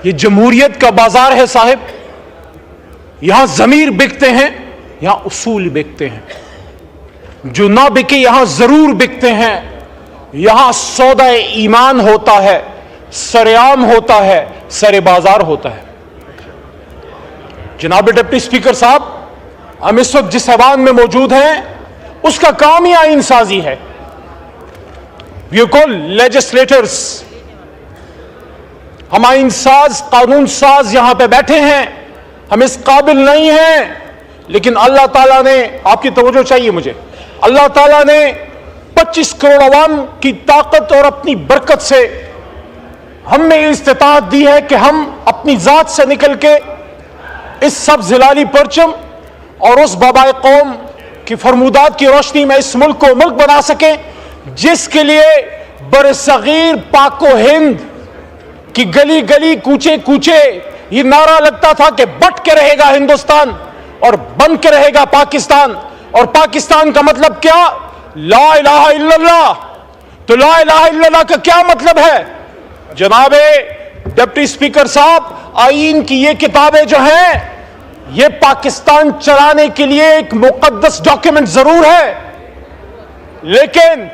ये जमहूरियत का बाजार है साहिब, यहां जमीर बिकते हैं, यहां उसूल बिकते हैं। जो ना बिके यहां जरूर बिकते हैं। यहां सौदा ईमान होता है, सरेआम होता है, सरे बाजार होता है। जनाब डिप्टी स्पीकर साहब, हम इस वक्त जिस ऐवान में मौजूद हैं उसका काम ही आईन साजी है। We call legislators. हम आईन साज, कानून साज यहां पे बैठे हैं, हम इस काबिल नहीं हैं, लेकिन अल्लाह ताला ने, आपकी तवज्जो चाहिए मुझे, अल्लाह ताला ने 25 करोड़ अवाम की ताकत और अपनी बरकत से हमें इस्तिताअत दी है कि हम अपनी जात से निकल के इस सब जिलाली परचम और उस बाबाए कौम की फरमूदात की रोशनी में इस मुल्क को मुल्क बना सकें, जिसके लिए बरसगीर पाको हिंद की गली गली कूचे कूचे ये नारा लगता था कि बट के रहेगा हिंदुस्तान और बन के रहेगा पाकिस्तान। और पाकिस्तान का मतलब क्या? ला इलाहा इल्लल्लाह। तो ला इलाहा इल्लल्लाह का क्या मतलब है? जनाबे डिप्टी स्पीकर साहब, आईन की ये किताबें जो हैं, ये पाकिस्तान चलाने के लिए एक मुकद्दस डॉक्यूमेंट जरूर है, लेकिन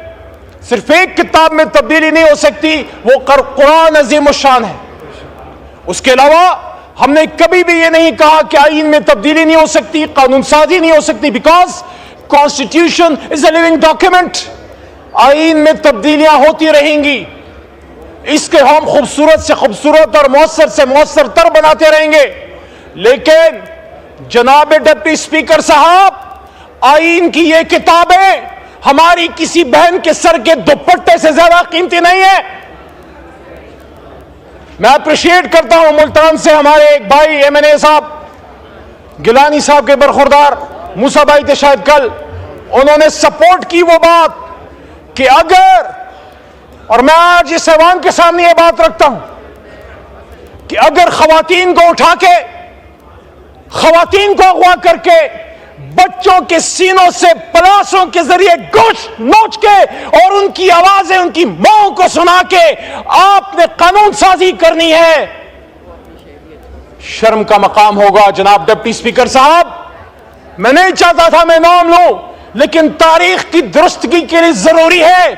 सिर्फ एक किताब में तब्दीली नहीं हो सकती, वो कुरान अजीम शान है। उसके अलावा हमने कभी भी ये नहीं कहा कि आईन में तब्दीली नहीं हो सकती, कानून साजी नहीं हो सकती, because constitution is a living document. आईन में तब्दीलियां होती रहेंगी, इसके हम खूबसूरत से खूबसूरत और मौसर से मौसर तर बनाते रहेंगे। लेकिन जनाब डिप्टी स्पीकर साहब, आईन की ये किताबें हमारी किसी बहन के सर के दुपट्टे से ज्यादा कीमती नहीं है। मैं अप्रिशिएट करता हूं मुल्तान से हमारे एक भाई एमएनए साहब, गिलानी साहब के बरखुरदार मूसा भाई थे शायद कल, उन्होंने सपोर्ट की वो बात कि अगर, और मैं आज इस ऐवान के सामने ये बात रखता हूं कि अगर खवातीन को उठा के, खवातीन को अगवा करके बच्चों के सीनों से पलासों के जरिए गोश्त नोच के और उनकी आवाजें उनकी मौत को सुना के आपने कानून साजी करनी है, शर्म का मकाम होगा। जनाब डिप्टी स्पीकर साहब, मैं नहीं चाहता था मैं नाम लूं, लेकिन तारीख की दुरुस्तगी के लिए जरूरी है।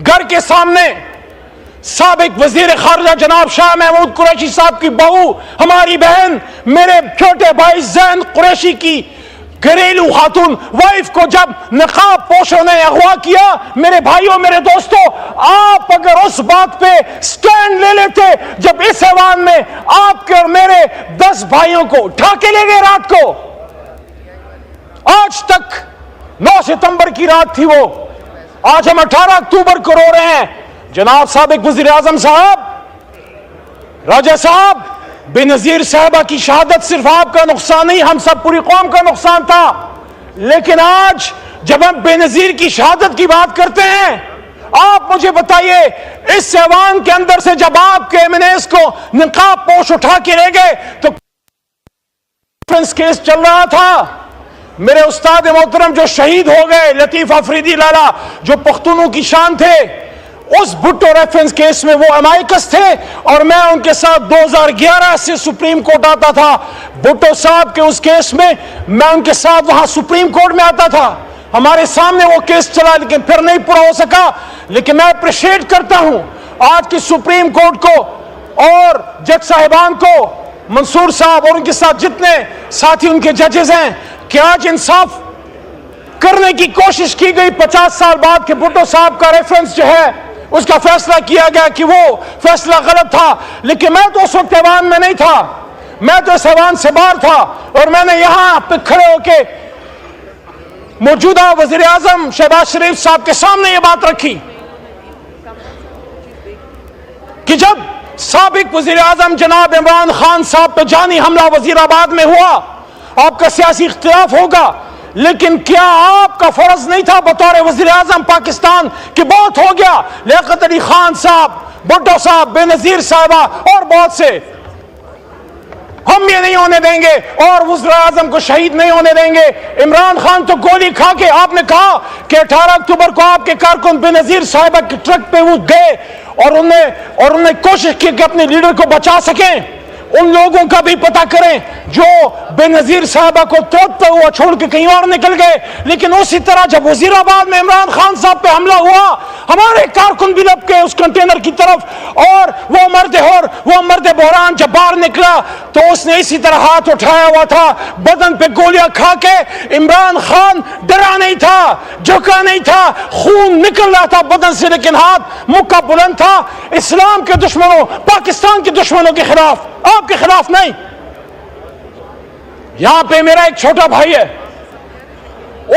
घर के सामने साबिक वजीर खारजा जनाब शाह महमूद कुरैशी साहब की बहू, हमारी बहन, मेरे छोटे भाई जैन कुरैशी की घरेलू खातून वाइफ को जब नकाब पोशों ने अगवा किया, मेरे भाइयों, मेरे दोस्तों, आप अगर उस बात पे स्टैंड ले लेते, जब इस ऐवान में आपके और मेरे 10 भाइयों को उठा के ले गए रात को, आज तक 9 सितंबर की रात थी वो, आज हम 18 अक्टूबर को रो रहे हैं। जनाब साबिक वजीर आजम साहब, राजा साहब, बेनजीर साहबा की शहादत सिर्फ आपका नुकसान नहीं, हम सब पूरी कौम का नुकसान था। लेकिन आज जब हम बेनजीर की शहादत की बात करते हैं, आप मुझे बताइए, इस ऐवान के अंदर से जब आपके एमएनएस को निकाब पोश उठा के ले गए तो केस चल रहा था। मेरे उस्ताद मोहतरम जो शहीद हो गए, लतीफ अफरीदी लाला, जो पख्तूनों की शान थे, उस भुट्टो रेफरेंस केस में वो अमायकस थे और मैं उनके साथ 2011 से सुप्रीम कोर्ट आता था। भुट्टो साहब के उस केस में मैं उनके साथ वहां सुप्रीम कोर्ट में आता था, हमारे सामने वो केस चला, लेकिन फिर नहीं पूरा हो सका। लेकिन मैं अप्रिशिएट करता हूं आज की सुप्रीम कोर्ट को और जज साहिबान को, मंसूर साहब और उनके साथ जितने साथी उनके जजेस हैं, कि आज इंसाफ करने की कोशिश की गई। 50 साल बाद के भुट्टो साहब का रेफरेंस जो है उसका फैसला किया गया कि वो फैसला गलत था, लेकिन मैं तो उस वक्त ऐवान में नहीं था, मैं तो इस ऐवान से बाहर था और मैंने यहां पे खड़े होके मौजूदा वजीर आजम शहबाज शरीफ साहब के सामने ये बात रखी कि जब साबिक वजीर आजम जनाब इमरान खान साहब पे जानी हमला वजीराबाद में हुआ, आपका सियासी इख्तिलाफ होगा, लेकिन क्या आपका फर्ज नहीं था बतौर वजीर आजम पाकिस्तान कि बहुत हो गया, लियाकत अली खान साहब, भुट्टो साहब, बेनजीर साहिबा और बहुत से, हम ये नहीं होने देंगे और वज़ीर आज़म को शहीद नहीं होने देंगे। इमरान खान तो गोली खा के, आपने कहा कि 18 अक्टूबर को आपके कारकुन बेनजीर साहिबा के ट्रक पे वो गए और उन्होंने कोशिश की कि अपने लीडर को बचा सकें, उन लोगों का भी पता करें जो बेनजीर साहबा को तोड़ता हुआ छोड़ के कहीं और निकल गए। लेकिन उसी तरह जब वजीराबाद में इमरान खान साहब पे हमला हुआ, हमारे कारकुन भी लपके उस कंटेनर की तरफ, और वो मर्द बहरान जब बाहर निकला तो उसने इसी तरह हाथ उठाया हुआ था, बदन पे गोलियां खा के। इमरान खान डरा नहीं था, झुका नहीं था, खून निकल रहा था बदन से, लेकिन हाथ मुक्का बुलंद था इस्लाम के दुश्मनों, पाकिस्तान के दुश्मनों के खिलाफ, आपके खिलाफ नहीं। यहां पे मेरा एक छोटा भाई है,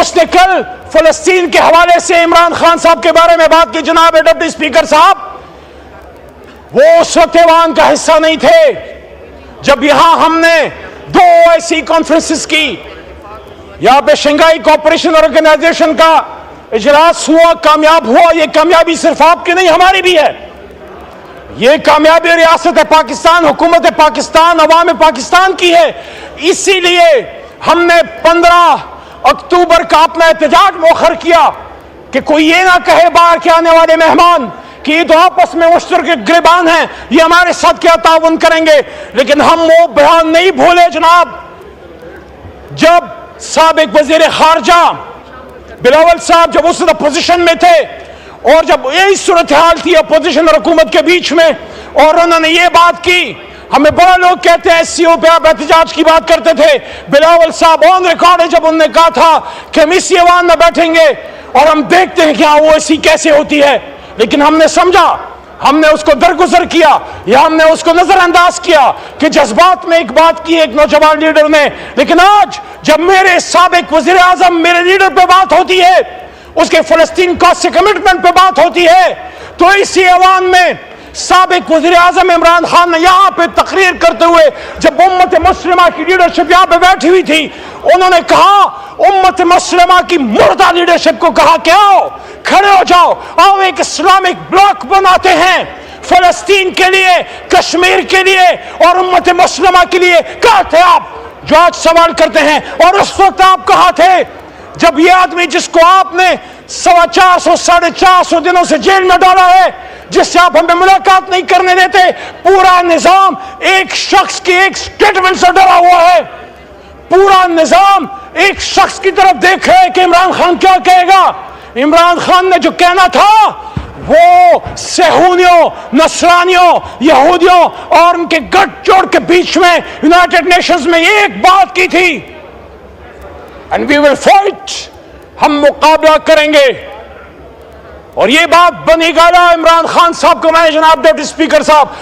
उसने कल फलस्तीन के हवाले से इमरान खान साहब के बारे में बात की। जनाब डिप्टी स्पीकर साहब, वो उस वक्त ऐवान का हिस्सा नहीं थे जब यहां हमने 2 ऐसी कॉन्फ्रेंसेस की। यहां पे शंघाई कोऑपरेशन ऑर्गेनाइजेशन का इजलास हुआ, कामयाब हुआ। ये कामयाबी सिर्फ आपकी नहीं, हमारी भी है। ये कामयाबी रियासत पाकिस्तान, हुकूमत पाकिस्तान, अवाम पाकिस्तान की है। इसीलिए हमने 15 अक्टूबर का अपना एहतजाज मौखर किया कि कोई ये ना कहे बाहर के आने वाले मेहमान कि ये तो आपस में मुश्तरक गिरबान हैं, ये हमारे साथ क्या ताउन करेंगे। लेकिन हम वो बयान नहीं भूले जनाब, जब साबिक वजीर खारजा बिलावल साहब जब उस अपोजिशन में थे और जब यही सूरत हाल थी अपोजिशन और हुकूमत के बीच में, और उन्होंने ये बात की। हमें बड़ा लोग कहते हैं SCO पे आप एहतजाज की बात करते थे। बिलावल साहब ऑन रिकॉर्ड है जब उन्होंने कहा था कि हम इसी ऐवान में बैठेंगे और हम देखते हैं कि हाँ वो ऐसी कैसे होती है। लेकिन हमने समझा, हमने उसको दरगुजर किया या हमने उसको नजरअंदाज किया कि जज्बात में एक बात की एक नौजवान लीडर ने। लेकिन आज जब मेरे साबिक वजीर आजम मेरे लीडर पे बात होती है, उसके फलस्तीन कॉज से कमिटमेंट पे बात होती है, तो इसी ऐवान में साबिक वजीर आजम इमरान खान ने यहां पे तकरीर करते हुए, जब उम्मत मुस्लिमा की लीडरशिप यहां पे बैठी हुई थी, उन्होंने कहा उम्मत मुस्लिमा की मुर्दा लीडरशिप को कहा कि आओ खड़े हो जाओ, आओ एक इस्लामिक ब्लॉक बनाते हैं फलस्तीन के लिए, कश्मीर के लिए और उम्मत मुस्लिमा के लिए। कहा थे आप जो आज सवाल करते हैं, और उस वक्त आप कहा थे जब ये आदमी जिसको आपने 450 450 दिनों से जेल में डाला है, जिससे आप हमें मुलाकात नहीं करने देते, पूरा निजाम एक शख्स की एक स्टेटमेंट से डरा हुआ है। पूरा निजाम एक शख्स की तरफ देख रहे हैं कि इमरान खान क्या कहेगा। इमरान खान ने जो कहना था वो सेहूनियों, नसरानियों, यहूदियों और उनके गठजोड़ के बीच में यूनाइटेड नेशंस में एक बात की थी, एंड वी विल फाइट, हम मुकाबला करेंगे। और ये बात बनी गाला इमरान खान साहब को मैं जनाब डिप्टी स्पीकर साहब